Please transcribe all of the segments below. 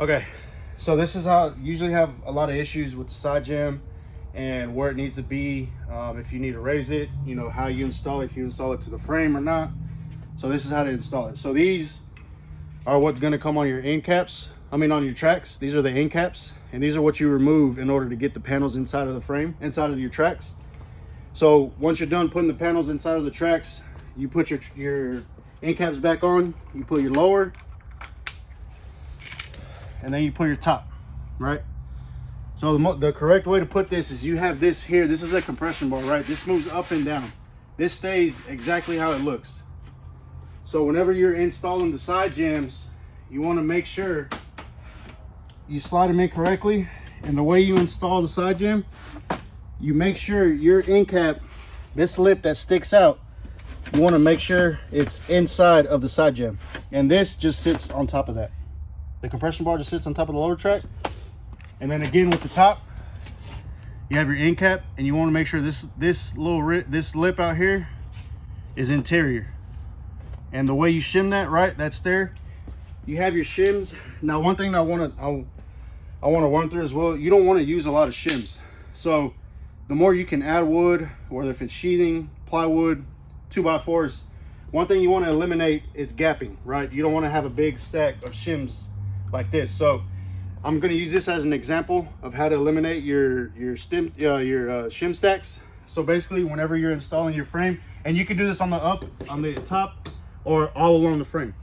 Okay, so this is how usually have a lot of issues with the side jam and where it needs to be. If you need to raise it, you know, how you install it, if you install it to the frame or not. So this is how to install it. So these are what's going to come on your end caps. I mean on your tracks. These are the end caps, and these are what you remove in order to get the panels inside of the frame, inside of your tracks. So once you're done putting the panels inside of the tracks, you put your end caps back on, you put your lower, and then you put your top, right? So the correct way to put this is you have this here. This is a compression bar, right? This moves up and down. This stays exactly how it looks. So whenever you're installing the side jams, you want to make sure you slide them in correctly. And the way you install the side jam, you make sure your end cap, this lip that sticks out, you want to make sure it's inside of the side jam. And this just sits on top of that. The compression bar just sits on top of the lower track. And then again with the top, you have your end cap, and you want to make sure this lip out here is interior. And the way you shim that, right, that's there. You have your shims. Now one thing I want to run through as well, you don't want to use a lot of shims. So the more you can add wood, whether if it's sheathing, plywood, 2x4s, one thing you want to eliminate is gapping, right? You don't want to have a big stack of shims like this. So I'm going to use this as an example of how to eliminate your shim stacks. So basically, whenever you're installing your frame, and you can do this on the top or all along the frame,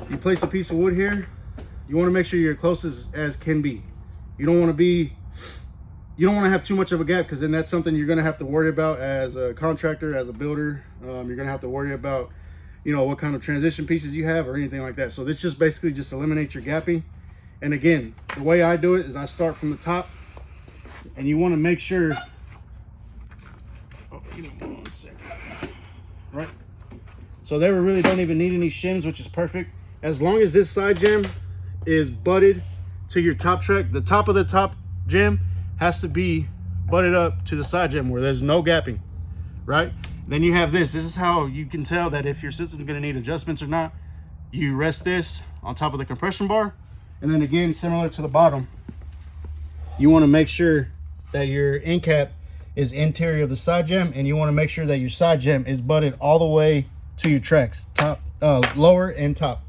you place a piece of wood here. You want to make sure you're close as can be. You don't want to have too much of a gap, because then that's something you're going to have to worry about as a contractor, as a builder. You're going to have to worry about, you know, what kind of transition pieces you have or anything like that. So this just basically just eliminates your gapping. And again, the way I do it is I start from the top, and you want to make sure, give me 1 second, right? So they really don't even need any shims, which is perfect. As long as this side jam is butted to your top track, the top of the top jam has to be butted up to the side jam where there's no gapping, right? Then you have this. This is how you can tell that if your system's going to need adjustments or not. You rest this on top of the compression bar. And then again, similar to the bottom, you want to make sure that your end cap is interior of the side jam, and you want to make sure that your side jam is butted all the way to your tracks, top, lower and top.